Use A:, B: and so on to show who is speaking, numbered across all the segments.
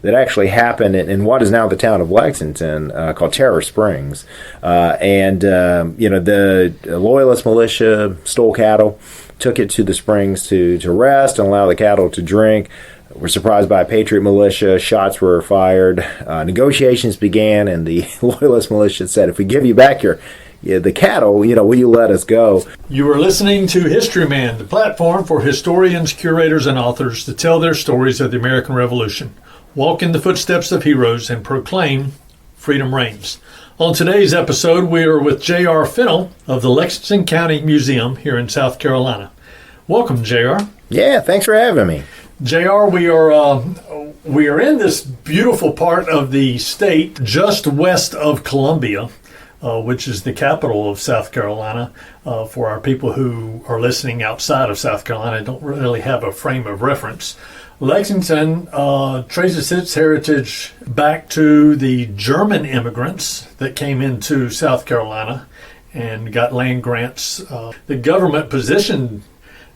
A: that actually happened in what is now the town of Lexington, called Terror Springs. The Loyalist militia stole cattle, took it to the springs to rest and allow the cattle to drink. Were surprised by a Patriot militia. Shots were fired. Negotiations began, and the Loyalist militia said, if we give you back the cattle, will you let us go?
B: You are listening to Historyman, the platform for historians, curators, and authors to tell their stories of the American Revolution, walk in the footsteps of heroes, and proclaim freedom reigns. On today's episode, we are with JR Fennell of the Lexington County Museum here in South Carolina. Welcome, JR.
A: Yeah, thanks for having me.
B: JR, we are in this beautiful part of the state just west of Columbia, which is the capital of South Carolina. For our people who are listening outside of South Carolina, don't really have a frame of reference. Lexington traces its heritage back to the German immigrants that came into South Carolina and got land grants. The government positioned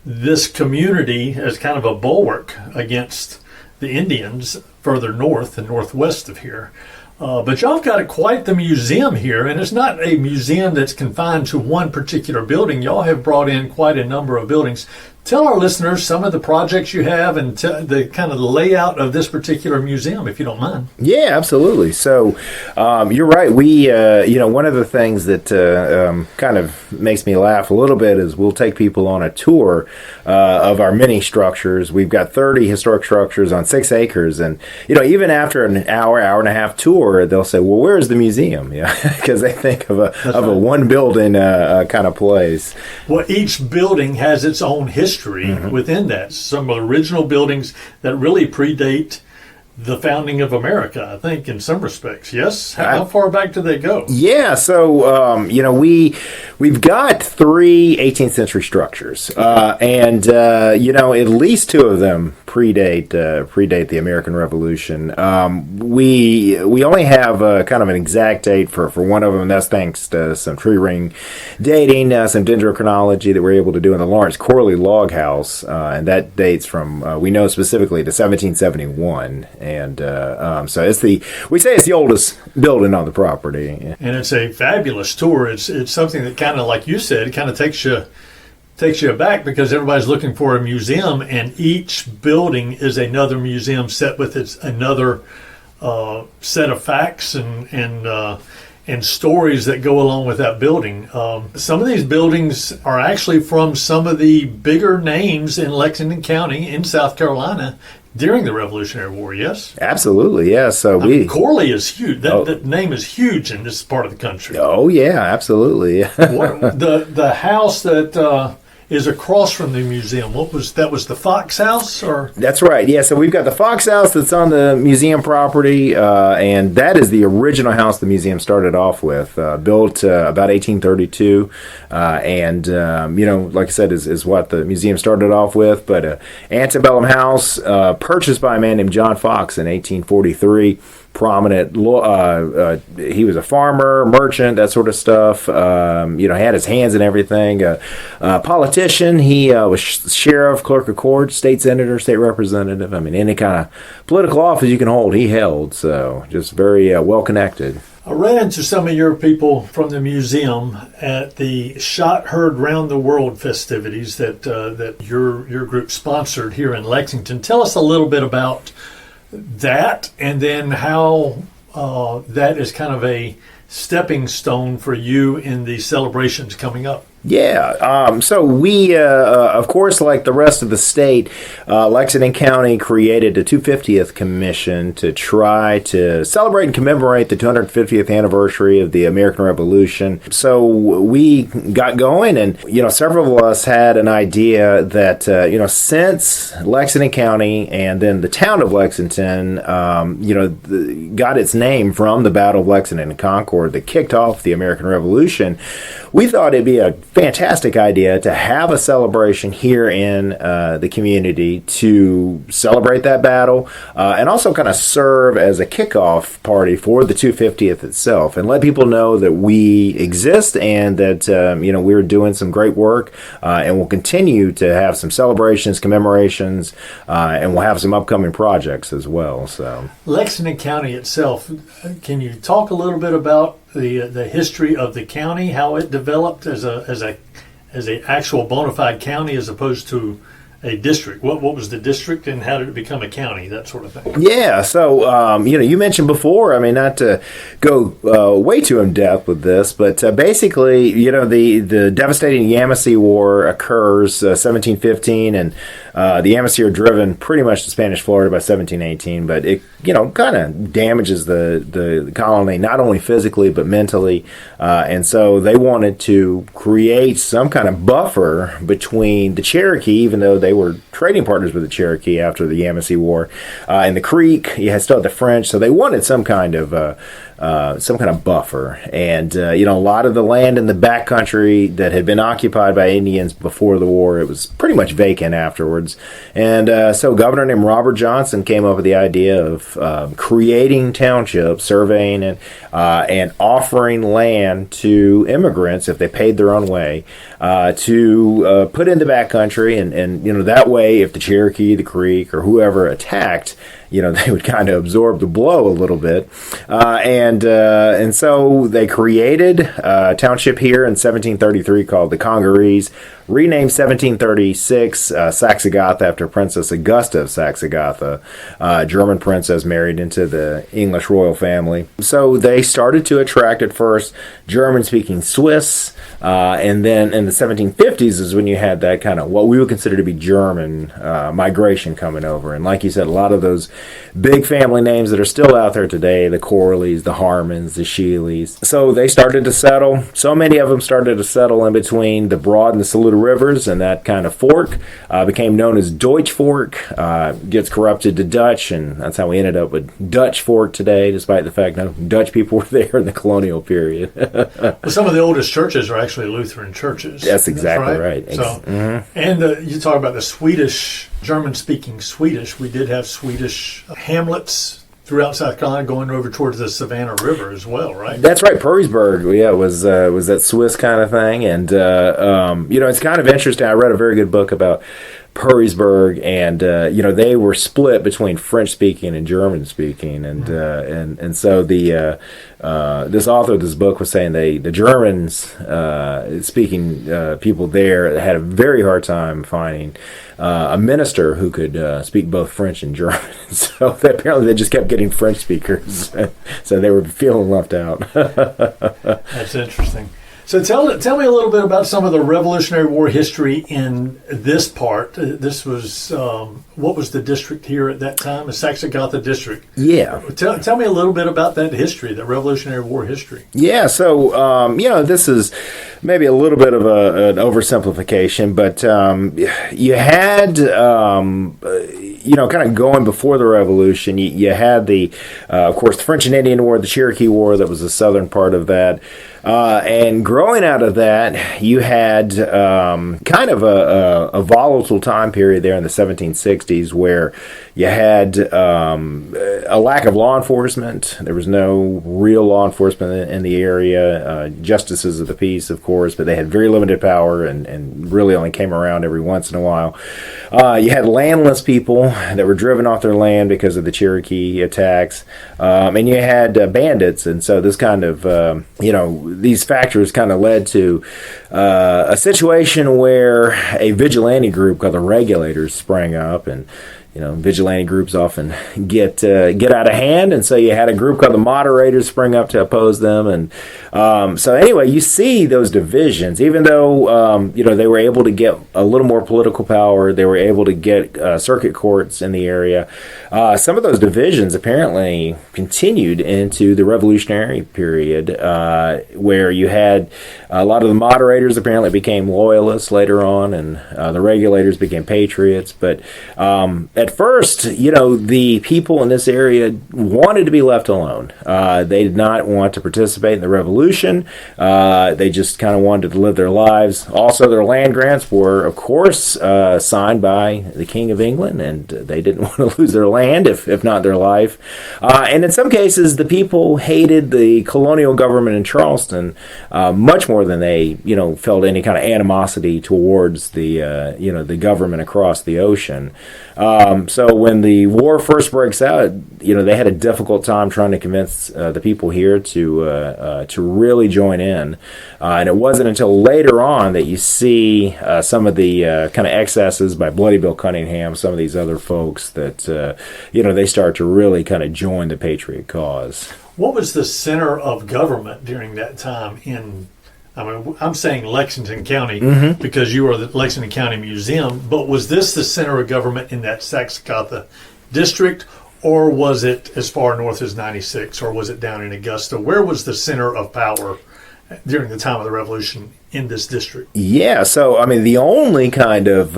B: this community as kind of a bulwark against the Indians further north and northwest of here. But y'all have got quite the museum here, and it's not a museum that's confined to one particular building. Y'all have brought in quite a number of buildings. Tell our listeners some of the projects you have and the kind of the layout of this particular museum, if you don't mind.
A: Yeah, absolutely. So you're right. We, one of the things that kind of makes me laugh a little bit is we'll take people on a tour of our many structures. We've got 30 historic structures on 6 acres. And, even after an hour and a half tour, they'll say, well, where's the museum? Yeah, because they think of a one building kind of place.
B: Well, each building has its own history within that. Some of the original buildings that really predate the founding of America, I think, in some respects. Yes? How far back do they go?
A: Yeah, so, we've got 3 18th century structures. At least 2 of them predate the American Revolution. We only have kind of an exact date for one of them. That's thanks to some tree ring dating, some dendrochronology that we're able to do in the Lawrence Corley Log House, and that dates from, we know specifically, to 1771. And so we say it's the oldest building on the property.
B: And it's a fabulous tour. It's something that kind of, like you said, it kind of takes you aback because everybody's looking for a museum, and each building is another museum set with another set of facts and stories that go along with that building. Some of these buildings are actually from some of the bigger names in Lexington County in South Carolina during the Revolutionary War, yes?
A: Absolutely, yeah. So
B: Corley is huge. That name is huge in this part of the country.
A: Oh, yeah, absolutely.
B: The house that is across from the museum, was the Fox House? Or
A: That's right, yeah. So we've got the Fox House that's on the museum property, and that is the original house the museum started off with, built about 1832, like I said, is what the museum started off with, but antebellum house purchased by a man named John Fox in 1843. Prominent, he was a farmer, merchant, that sort of stuff. Had his hands in everything. Politician, he was sheriff, clerk of court, state senator, state representative. I mean, any kind of political office you can hold, he held. So, just very well connected.
B: I ran into some of your people from the museum at the Shot Heard Round the World festivities that your group sponsored here in Lexington. Tell us a little bit about that, and then how that is kind of a stepping stone for you in the celebrations coming up.
A: Yeah, so we, of course, like the rest of the state, Lexington County created a 250th Commission to try to celebrate and commemorate the 250th anniversary of the American Revolution. So we got going, and, several of us had an idea that, since Lexington County and then the town of Lexington, got its name from the Battle of Lexington and Concord that kicked off the American Revolution, we thought it'd be a fantastic idea to have a celebration here in the community to celebrate that battle and also kind of serve as a kickoff party for the 250th itself and let people know that we exist and that we're doing some great work and we'll continue to have some celebrations, commemorations, and we'll have some upcoming projects as well. So
B: Lexington County itself, can you talk a little bit about the history of the county, how it developed as a actual bona fide county as opposed to a district? What was the district and how did it become a county, that sort of thing?
A: Yeah, so, you mentioned before, not to go way too in-depth with this, but basically, the devastating Yamasee War occurs 1715, and the Yamasee are driven pretty much to Spanish Florida by 1718, but it, kind of damages the colony, not only physically, but mentally, and so they wanted to create some kind of buffer between the Cherokee, even though they were trading partners with the Cherokee after the Yamasee War, and the Creek. You had still had the French, so they wanted some kind of buffer. And a lot of the land in the backcountry that had been occupied by Indians before the war, it was pretty much vacant afterwards. And so a governor named Robert Johnson came up with the idea of creating townships, surveying it, and offering land to immigrants if they paid their own way to put in the backcountry, and that way, if the Cherokee, the Creek, or whoever attacked, they would kind of absorb the blow a little bit, and so they created a township here in 1733 called the Congarees, renamed 1736 Saxe-Gotha after Princess Augusta of Saxe-Gotha, German princess married into the English royal family. So they started to attract at first German-speaking Swiss, and then in the 1750s is when you had that kind of what we would consider to be German migration coming over. And like you said, a lot of those big family names that are still out there today, the Corleys, the Harmons, the Sheeleys. So they started to settle. So many of them started to settle in between the Broad and the Saluda rivers, and that kind of fork became known as Deutsch Fork. Gets corrupted to Dutch, and that's how we ended up with Dutch Fork today, despite the fact no Dutch people were there in the colonial period.
B: Well, some of the oldest churches are actually Lutheran churches.
A: That's exactly right.
B: So, and you talk about the Swedish, German-speaking Swedish. We did have Swedish hamlets throughout South Carolina going over towards the Savannah River as well, right?
A: That's right. Perrysburg, was that Swiss kind of thing. And, it's kind of interesting. I read a very good book about Perrysburg, and they were split between French-speaking and German-speaking, and so the this author of this book was saying the Germans speaking people there had a very hard time finding a minister who could speak both French and German. So apparently they just kept getting French speakers, so they were feeling left out.
B: That's interesting. So tell me a little bit about some of the Revolutionary War history in this part. This was, what was the district here at that time? The Saxe-Gotha district.
A: Yeah.
B: Tell me a little bit about that history, the Revolutionary War history.
A: Yeah, so, this is maybe a little bit of an oversimplification, but you had, kind of going before the Revolution, you had of course, the French and Indian War, the Cherokee War, that was the southern part of that. And growing out of that, you had kind of a volatile time period there in the 1760s where you had a lack of law enforcement. There was no real law enforcement in the area. Justices of the peace, of course, but they had very limited power and really only came around every once in a while. You had landless people that were driven off their land because of the Cherokee attacks. And you had bandits. And so this kind of, these factors kind of led to a situation where a vigilante group called the Regulators sprang up, and vigilante groups often get out of hand, and so you had a group called the Moderators spring up to oppose them, and so anyway, you see those divisions. Even though they were able to get a little more political power, they were able to get circuit courts in the area. Some of those divisions apparently continued into the Revolutionary period, where you had a lot of the Moderators apparently became loyalists later on, and the Regulators became patriots, but at first, the people in this area wanted to be left alone. They did not want to participate in the revolution. They just kind of wanted to live their lives. Also, their land grants were, of course, signed by the King of England, and they didn't want to lose their land, if not their life. And in some cases, the people hated the colonial government in Charleston much more than they, felt any kind of animosity towards the government across the ocean. So when the war first breaks out, they had a difficult time trying to convince the people here to really join in. And it wasn't until later on that you see some of the kind of excesses by Bloody Bill Cunningham, some of these other folks that, they start to really kind of join the patriot cause.
B: What was the center of government during that time I'm saying Lexington County because you are the Lexington County Museum, but was this the center of government in that Saxacatha district, or was it as far north as 96, or was it down in Augusta? Where was the center of power during the time of the Revolution in this district? Yeah,
A: so, the only kind of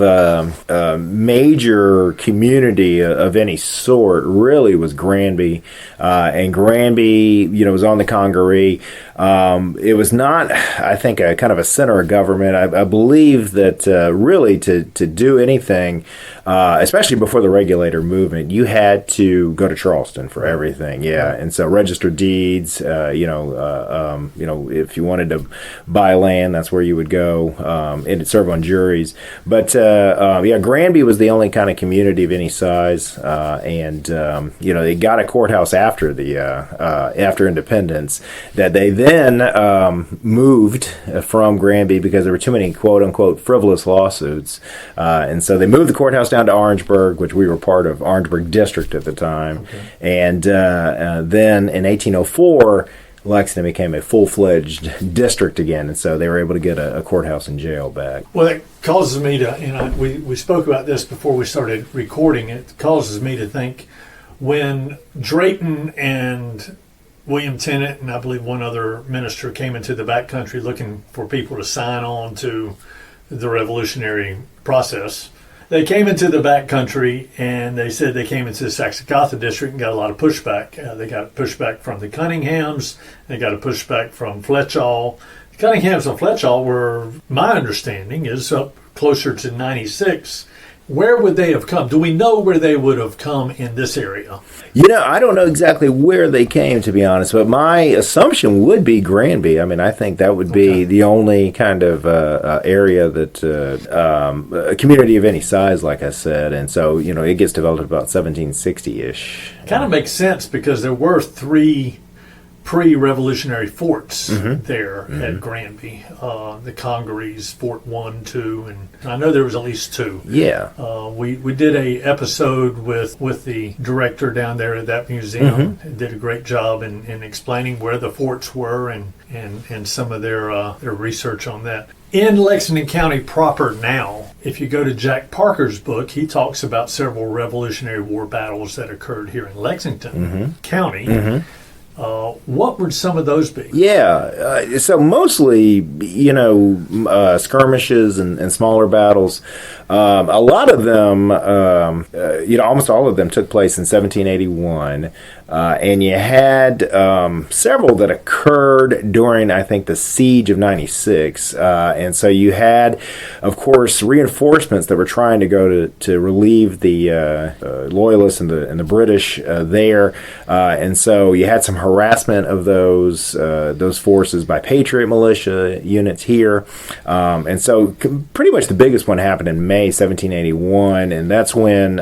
A: major community of any sort really was Granby. And Granby, was on the Congaree. It was not, I think, a kind of a center of government. I believe that really to do anything, especially before the regulator movement, you had to go to Charleston for everything. Yeah, and so registered deeds, if you wanted to buy land, that's where you would go, and serve on juries. But Granby was the only kind of community of any size, and they got a courthouse after after independence that they then moved from Granby because there were too many quote unquote frivolous lawsuits, and so they moved the courthouse down to Orangeburg, which we were part of Orangeburg District at the time, and then in 1804. Lexington became a full-fledged district again, and so they were able to get a courthouse and jail back.
B: Well, it causes me to, we spoke about this before we started recording. It causes me to think when Drayton and William Tennant and I believe one other minister came into the backcountry looking for people to sign on to the revolutionary process. They came into the backcountry and they said they came into the Saxacatha district and got a lot of pushback. They got pushback from the Cunninghams. They got a pushback from Fletchall. The Cunninghams and Fletchall were, my understanding, is up closer to 96. Where would they have come? Do we know where they would have come in this area?
A: I don't know exactly where they came, to be honest, but my assumption would be Granby. I think that would be the only kind of area that, a community of any size, like I said, and so, it gets developed about 1760-ish.
B: Kind of makes sense because there were 3 pre-revolutionary forts there at Granby. The Congarees, Fort 1, 2, and I know there was at least 2.
A: Yeah.
B: We did a episode with the director down there at that museum. Did a great job in explaining where the forts were and some of their research on that. In Lexington County proper now, if you go to Jack Parker's book, he talks about several Revolutionary War battles that occurred here in Lexington County. What would some of those be?
A: Yeah, so mostly, skirmishes and smaller battles. A lot of them, almost all of them took place in 1781. And you had several that occurred during, I think, the siege of 96. And so you had, of course, reinforcements that were trying to go to relieve the Loyalists and the British there. And so you had some harassment of those forces by Patriot militia units here. And so pretty much the biggest one happened in May 1781, and that's when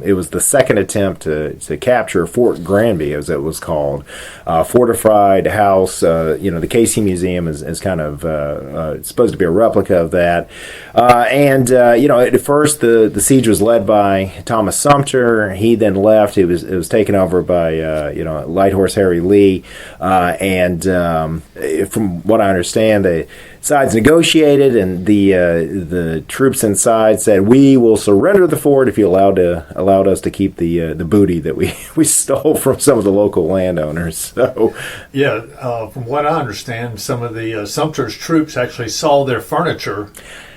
A: it was the second attempt to capture Fort Granby, as it was called. Fortified house, the Casey Museum is kind of supposed to be a replica of that. At first the siege was led by Thomas Sumter. He then left. It was taken over by Light Horse Harry Lee, and from what I understand, the sides negotiated, and the troops inside said, "We will surrender the fort if you allowed us to keep the booty that we stole from some of the local landowners." So,
B: from what I understand, some of the Sumter's troops actually saw their furniture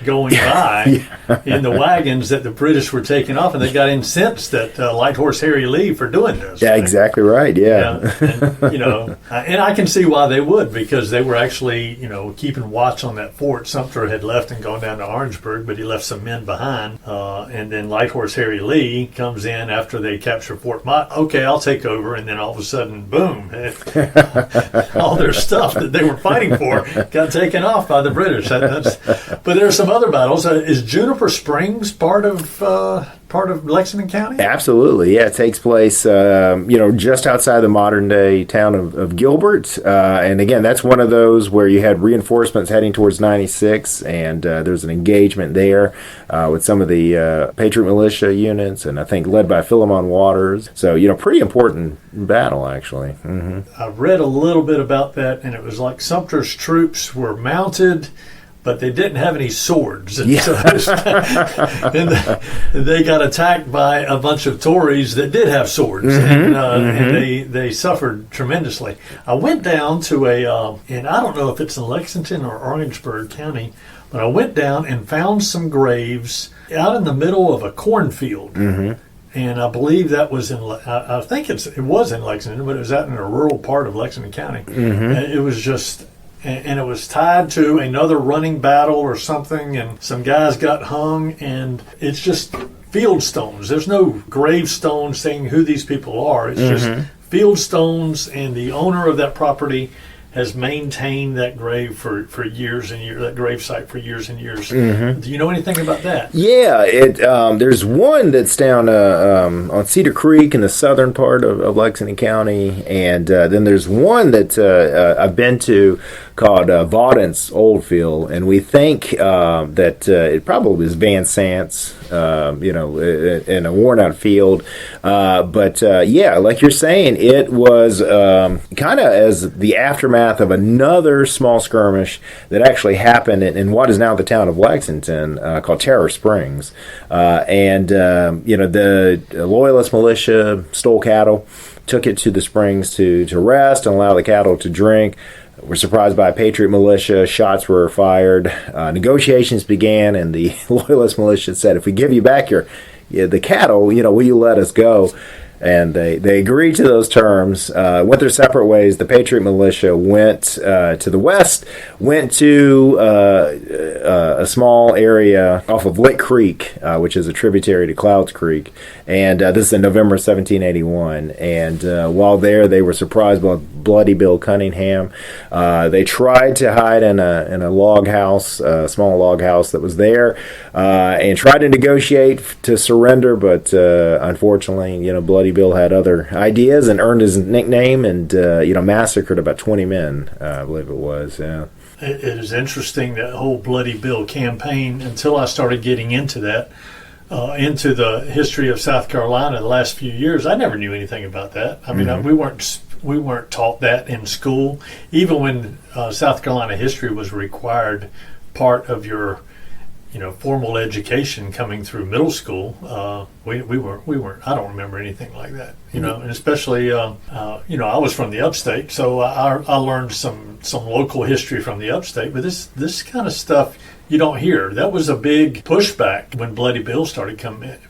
B: going by in the wagons that the British were taking off, and they got incensed at Light Horse Harry Lee for doing this.
A: Yeah, exactly right. Yeah.
B: And I can see why they would, because they were actually, keeping watch on that fort. Sumter had left and gone down to Orangeburg, but he left some men behind. And then Light Horse Harry Lee comes in after they capture Fort Mott. Okay, I'll take over. And then all of a sudden, boom, all their stuff that they were fighting for got taken off by the British. But there are some other battles. Is Juniper Springs part of Lexington County?
A: Absolutely, yeah. It takes place, just outside the modern-day town of Gilbert. And again, that's one of those where you had reinforcements heading towards 96, and there's an engagement there with some of the Patriot militia units, and I think led by Philemon Waters. So, pretty important battle, actually. Mm-hmm.
B: I've read a little bit about that, and it was like Sumter's troops were mounted, but they didn't have any swords. And, and they got attacked by a bunch of Tories that did have swords, and they suffered tremendously. I went down to and I don't know if it's in Lexington or Orangeburg County, but I went down and found some graves out in the middle of a cornfield. Mm-hmm. And I believe that was I think it was in Lexington, but it was out in a rural part of Lexington County. Mm-hmm. And it was just... And it was tied to another running battle or something, and some guys got hung, and it's just field stones. There's no gravestone saying who these people are. It's just field stones, and the owner of that property has maintained that grave for years and years, that grave site for years and years. Mm-hmm. Do you know anything about that?
A: Yeah, there's one that's down on Cedar Creek in the southern part of Lexington County, and then there's one that I've been to called Vaudance Oldfield, and we think that it probably was Van Sant's, in a worn-out field. But like you're saying, it was kind of as the aftermath of another small skirmish that actually happened in what is now the town of Lexington, called Terror Springs. The Loyalist militia stole cattle, took it to the springs to rest and allow the cattle to drink. Were surprised by a Patriot militia. Shots were fired. Negotiations began, and the Loyalist militia said, "If we give you back the cattle, will you let us go?" And they agreed to those terms, went their separate ways. The Patriot militia went to the west, went to a small area off of Lick Creek, which is a tributary to Clouds Creek. And this is in November 1781. And while there, they were surprised by Bloody Bill Cunningham. They tried to hide in a log house, a small log house that was there, and tried to negotiate to surrender, but unfortunately, Bloody Bill had other ideas and earned his nickname, and massacred about 20 men, I believe it was. Yeah.
B: It is interesting, that whole Bloody Bill campaign, until I started getting into that, into the history of South Carolina the last few years. I never knew anything about that. I mean, we weren't taught that in school, even when South Carolina history was required part of your formal education coming through middle school. We weren't. I don't remember anything like that. And especially, I was from the upstate, so I learned some local history from the upstate. But this kind of stuff you don't hear. That was a big pushback when Bloody Bill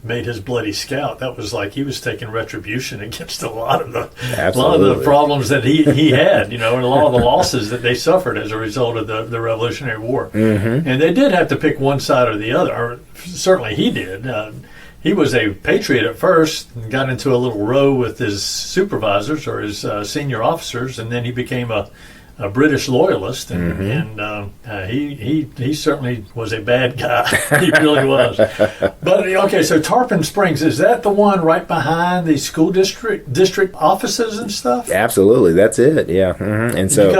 B: made his Bloody Scout. That was like he was taking retribution against a lot of the problems that he had, and a lot of the losses that they suffered as a result of the Revolutionary War. Mm-hmm. And they did have to pick one side or the other, or certainly he did. He was a patriot at first and got into a little row with his supervisors or his senior officers, and then he became a British loyalist, and he certainly was a bad guy. He really was. But okay, so Tarpon Springs, is that the one right behind the school district offices and stuff?
A: Absolutely, that's it. Yeah, and so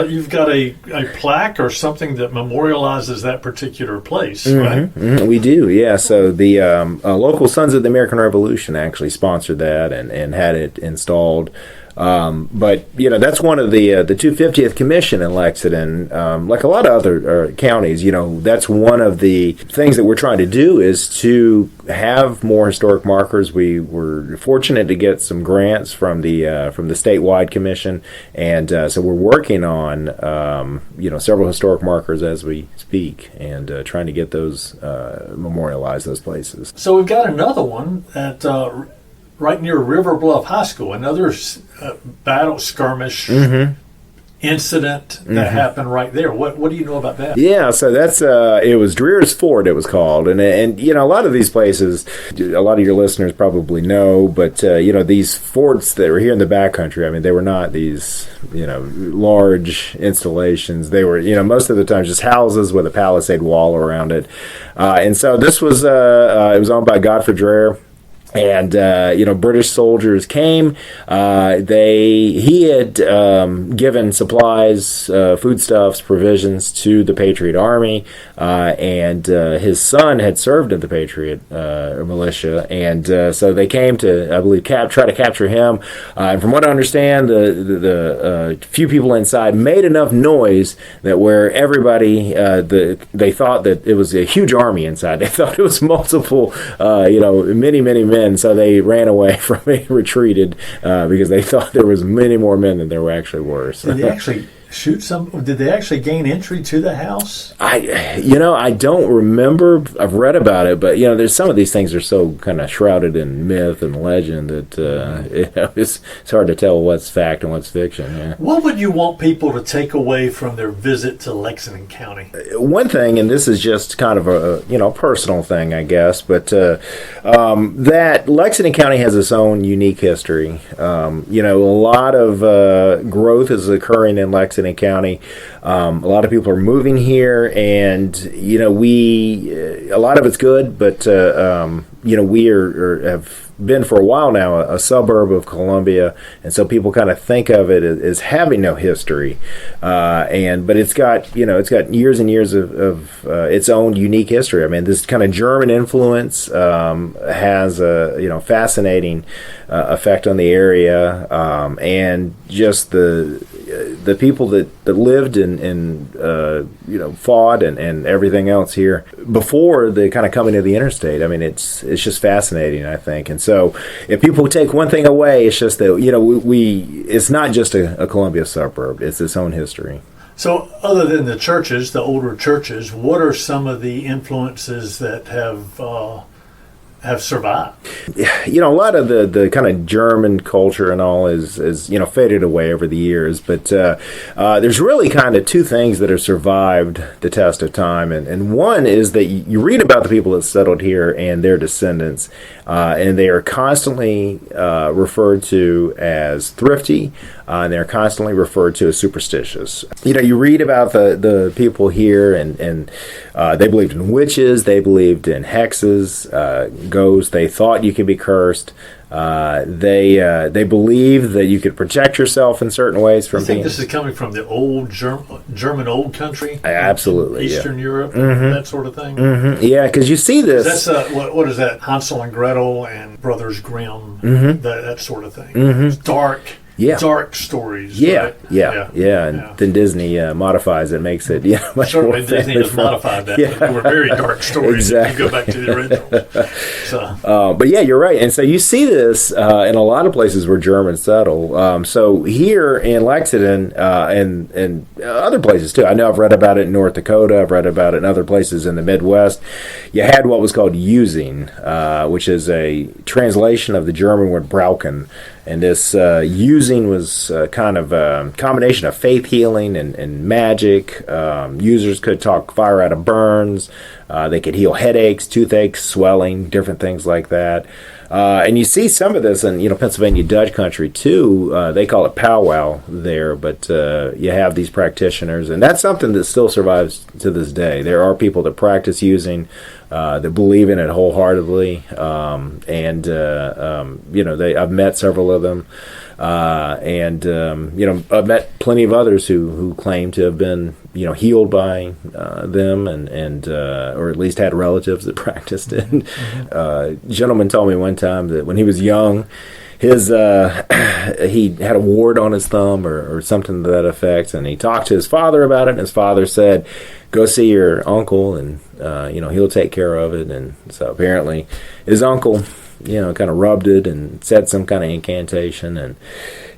B: you've got a plaque or something that memorializes that particular place, right?
A: Mm-hmm. We do, yeah. So the local Sons of the American Revolution actually sponsored that and had it installed. But that's one of the 250th Commission in Lexington. Like a lot of other counties, that's one of the things that we're trying to do is to have more historic markers. We were fortunate to get some grants from the statewide commission, and so we're working on several historic markers as we speak, and trying to get those memorialize those places.
B: So we've got another one at right near River Bluff High School, another battle skirmish incident that happened right there. What do you know about that?
A: Yeah, so that's it was Dreer's Fort, it was called, and a lot of these places, a lot of your listeners probably know, but these forts that were here in the backcountry, I mean, they were not these large installations. They were most of the time just houses with a palisade wall around it, and so this was it was owned by Godfrey Dreer. And British soldiers came. He had given supplies, foodstuffs, provisions to the Patriot Army, and his son had served in the Patriot militia, and so they came to, I believe, try to capture him. And from what I understand, the few people inside made enough noise that where everybody they thought that it was a huge army inside. They thought it was multiple, many men. And so they ran away from it, retreated, because they thought there was many more men than there actually were. So.
B: Did they actually shoot some? Did they actually gain entry to the house?
A: I don't remember. I've read about it, but there's some of these things are so kind of shrouded in myth and legend that it's hard to tell what's fact and what's fiction. Yeah.
B: What would you want people to take away from their visit to Lexington County?
A: One thing, and this is just kind of a personal thing, I guess, but that Lexington County has its own unique history. A lot of growth is occurring in Lexington County. A lot of people are moving here, and a lot of it's good, but we have been for a while now a suburb of Columbia, and so people kind of think of it as having no history, but it's got years and years of its own unique history. I mean, this kind of German influence has a fascinating effect on the area, and just the people that lived and fought and everything else here before the kind of coming of the interstate. I mean, it's just fascinating, I think. And so if people take one thing away, it's just that it's not just a Columbia suburb, it's its own history.
B: So other than the churches, the older churches, what are some of the influences that have survived?
A: A lot of the kind of German culture and all is faded away over the years, but there's really kind of two things that have survived the test of time, and one is that you read about the people that settled here and their descendants, and they are constantly referred to as thrifty, and they're constantly referred to as superstitious. You read about the people here, and they believed in witches, they believed in hexes, ghosts. They thought you could be cursed. They believed that you could protect yourself in certain ways from being.
B: This is coming from the old German old country,
A: absolutely,
B: Eastern Europe, that sort of thing.
A: Yeah, because you see this.
B: That's what is that? Hansel and Gretel and Brothers Grimm, that sort of thing. It's dark.
A: Yeah.
B: Dark stories.
A: Yeah,
B: right?
A: yeah. And then Disney modifies it, makes it much
B: certainly
A: more.
B: Disney has modified that.
A: Yeah.
B: They were very dark stories.
A: Exactly.
B: If you go back to the original. So.
A: But yeah, you're right. And so you see this in a lot of places where Germans settle. So here in Lexington and other places too. I know I've read about it in North Dakota. I've read about it in other places in the Midwest. You had what was called using, which is a translation of the German word brauchen. And this using was kind of a combination of faith healing and magic. Users could talk fire out of burns. They could heal headaches, toothaches, swelling, different things like that. And you see some of this in Pennsylvania Dutch country too. They call it powwow there, but you have these practitioners, and that's something that still survives to this day. There are people that practice using, that believe in it wholeheartedly, and I've met several of them, and I've met plenty of others who claim to have been healed by them, and or at least had relatives that practiced it. A gentleman told me one time that when he was young, his he had a wart on his thumb or something to that effect, and he talked to his father about it, and his father said, go see your uncle, and he'll take care of it. And so apparently his uncle kind of rubbed it and said some kind of incantation, and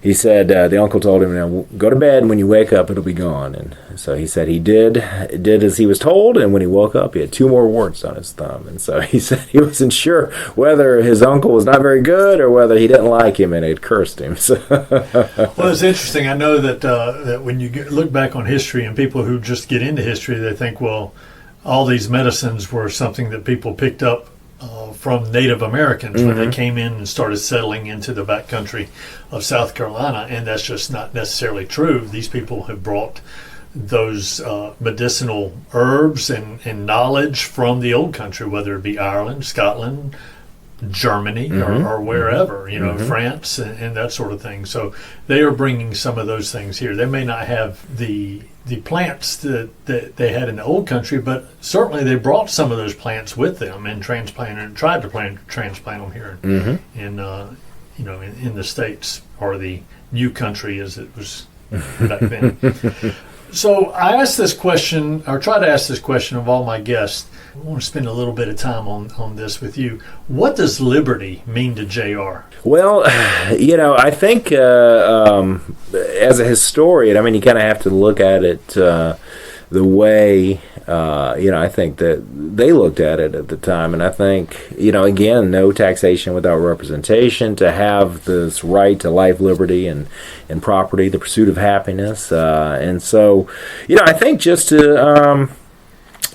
A: he said the uncle told him, now go to bed, and when you wake up it'll be gone. And so he said he did as he was told, and when he woke up he had 2 more warts on his thumb. And so he said he wasn't sure whether his uncle was not very good or whether he didn't like him and had cursed him. So
B: well, it's interesting. I know that when you look back on history, and people who just get into history, they think, well, all these medicines were something that people picked up from Native Americans when they came in and started settling into the backcountry of South Carolina, and that's just not necessarily true. These people have brought those medicinal herbs and knowledge from the old country, whether it be Ireland, Scotland, Germany, or wherever, France and that sort of thing. So they are bringing some of those things here. They may not have the plants that they had in the old country, but certainly they brought some of those plants with them and transplanted and tried to transplant them here in the States, or the new country as it was back then. So I asked this question, or try to ask this question of all my guests. I want to spend a little bit of time on this with you. What does liberty mean to JR?
A: Well, I think as a historian, you kind of have to look at it the way, I think that they looked at it at the time. And I think, again, no taxation without representation, to have this right to life, liberty, and property, the pursuit of happiness. And so, I think just to...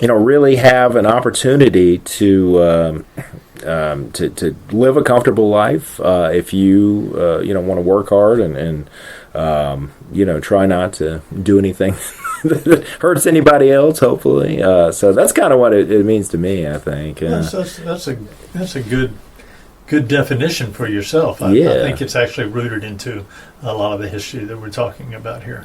A: really have an opportunity to live a comfortable life if you want to work hard and try not to do anything that hurts anybody else, hopefully. So that's kind of what it means to me, I think.
B: That's a good definition for yourself. I think it's actually rooted into a lot of the history that we're talking about here.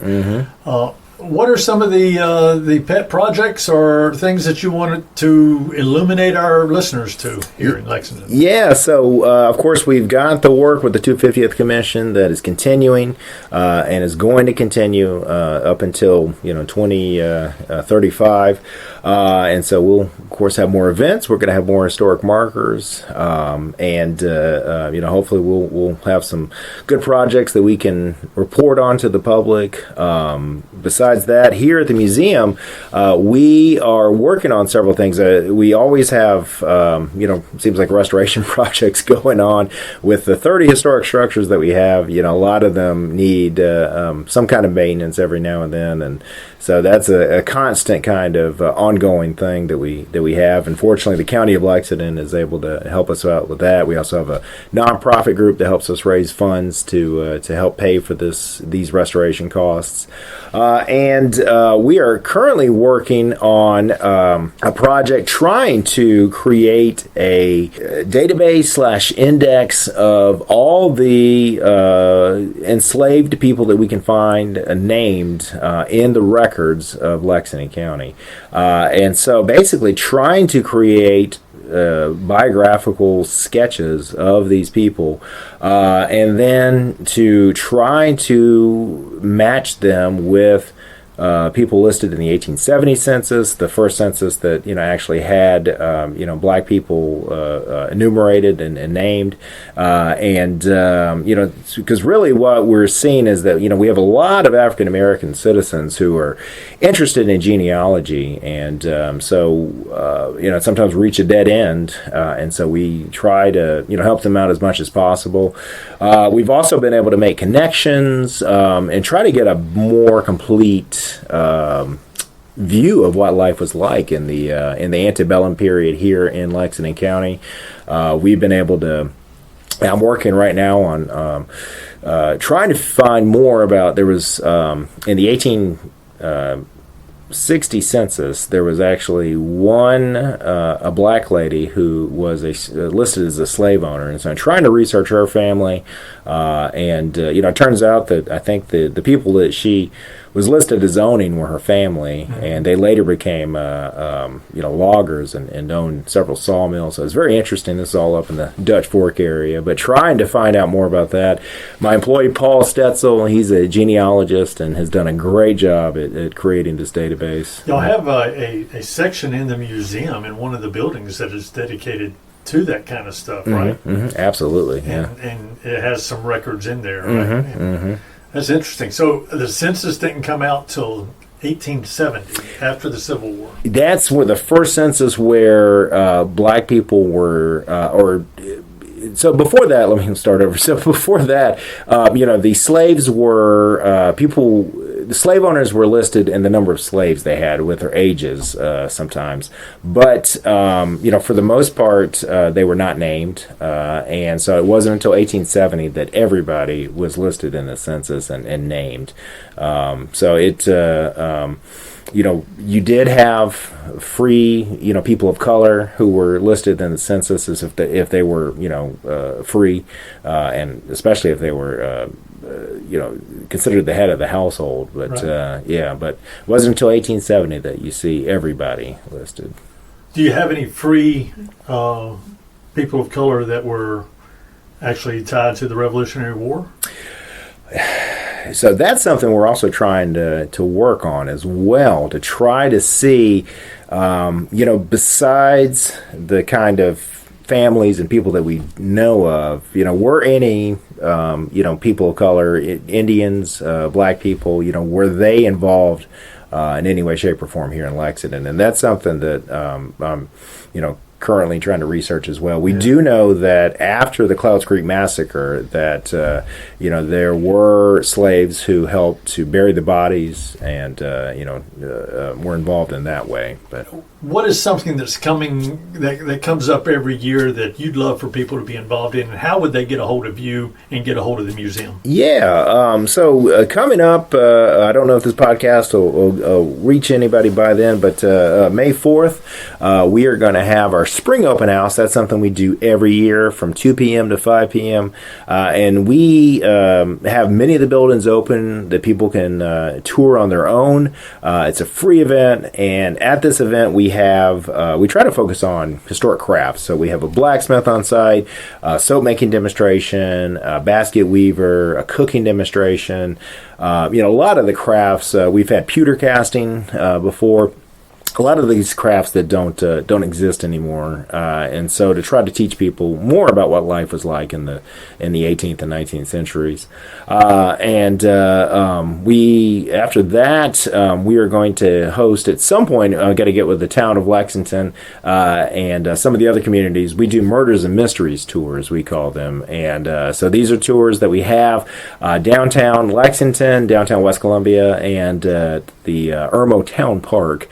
B: What are some of the pet projects or things that you wanted to illuminate our listeners to here in Lexington? Yeah,
A: so of course we've got the work with the 250th Commission that is continuing and is going to continue up until 2035. And so we'll of course have more events. We're going to have more historic markers, and hopefully we'll have some good projects that we can report on to the public. Besides that, here at the museum, we are working on several things. We always have, seems like restoration projects going on with the 30 historic structures that we have. A lot of them need some kind of maintenance every now and then, and so that's a constant kind of ongoing thing that we have. And fortunately, the County of Lexington is able to help us out with that. We also have a nonprofit group that helps us raise funds to help pay for these restoration costs. And we are currently working on a project trying to create a database/index of all the enslaved people that we can find named in the records of Lexington County. And so basically trying to create biographical sketches of these people, and then to try to match them with people listed in the 1870 census, the first census that actually had black people enumerated and named, because really what we're seeing is that we have a lot of African American citizens who are interested in genealogy, and sometimes reach a dead end, and so we try to help them out as much as possible. We've also been able to make connections and try to get a more complete view of what life was like in the antebellum period here in Lexington County. We've been able to. I'm working right now on trying to find more about. There was in the 1860 census, there was actually a black lady who was listed as a slave owner, and so I'm trying to research her family. It turns out that I think the people that she was listed as owning were her family, and they later became loggers and owned several sawmills. So it's very interesting. This is all up in the Dutch Fork area. But trying to find out more about that, my employee Paul Stetzel, he's a genealogist and has done a great job at creating this database.
B: Y'all have a section in the museum in one of the buildings that is dedicated to that kind of stuff, right?
A: Absolutely, yeah.
B: And it has some records in there, right? That's interesting. So the census didn't come out till 1870, after the Civil War. That's
A: where the first census where black people were, so before that, let me start over. So before that, the slaves were the slave owners were listed in the number of slaves they had with their ages sometimes, but for the most part they were not named, and so it wasn't until 1870 that everybody was listed in the census and named. So it. You did have free, people of color who were listed in the census as if they were, free, and especially if they were, considered the head of the household. But
B: right.
A: But it wasn't until 1870 that you see everybody listed.
B: Do you have any free people of color that were actually tied to the Revolutionary War?
A: So that's something we're also trying to work on as well, to try to see, besides the kind of families and people that we know of, were any, people of color, Indians, black people, were they involved in any way, shape, or form here in Lexington? And that's something that, I'm currently trying to research as well. We do know that after the Clouds Creek Massacre that there were slaves who helped to bury the bodies and were involved in that way. But
B: what is something that's coming that comes up every year that you'd love for people to be involved in, and how would they get a hold of you and get a hold of the museum?
A: So coming up, I don't know if this podcast will reach anybody by then, but May 4th, we are going to have our spring open house. That's something we do every year from 2 p.m. to 5 p.m. And we have many of the buildings open that people can tour on their own. It's a free event, and at this event we try to focus on historic crafts. So we have a blacksmith on site, soap making demonstration, a basket weaver, a cooking demonstration. A lot of the crafts, we've had pewter casting before. A lot of these crafts that don't exist anymore, and so to try to teach people more about what life was like in the 18th and 19th centuries, we after that we are going to host at some point. Got to get with the town of Lexington and some of the other communities. We do murders and mysteries tours, we call them, and so these are tours that we have downtown Lexington, downtown West Columbia, and the Irmo Town Park.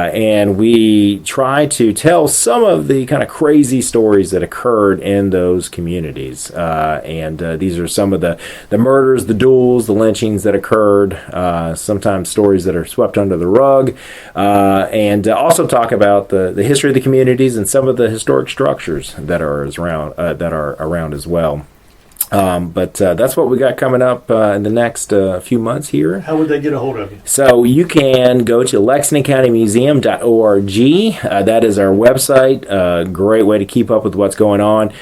A: And we try to tell some of the kind of crazy stories that occurred in those communities. These are some of the murders, the duels, the lynchings that occurred, sometimes stories that are swept under the rug, and also talk about the history of the communities and some of the historic structures that are around as well. But that's what we got coming up in the next few months here.
B: How would they get a hold of you?
A: So you can go to lexingtoncountymuseum.org. That is our website. Great way to keep up with what's going on.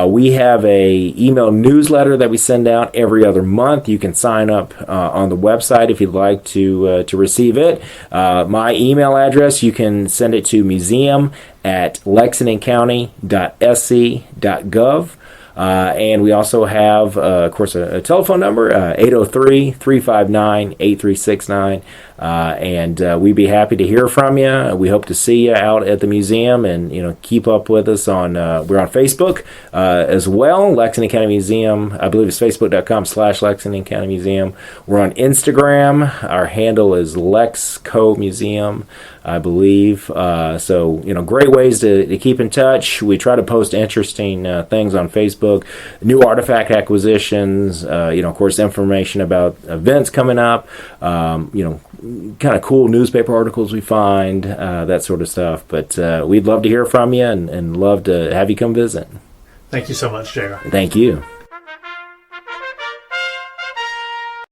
A: We have a email newsletter that we send out every other month. You can sign up on the website if you'd like to receive it. My email address, you can send it to museum@lexingtoncounty.sc.gov. And we also have, of course, a telephone number, 803-359-8369. And we'd be happy to hear from you. We hope to see you out at the museum, and keep up with us on. We're on Facebook as well, Lexington County Museum. I believe it's facebook.com/Lexington County Museum. We're on Instagram. Our handle is LexCo Museum, I believe. So great ways to keep in touch. We try to post interesting things on Facebook, new artifact acquisitions. Of course, information about events coming up. Kind of cool newspaper articles we find, that sort of stuff. But we'd love to hear from you and love to have you come visit.
B: Thank you so much, JR.
A: Thank you.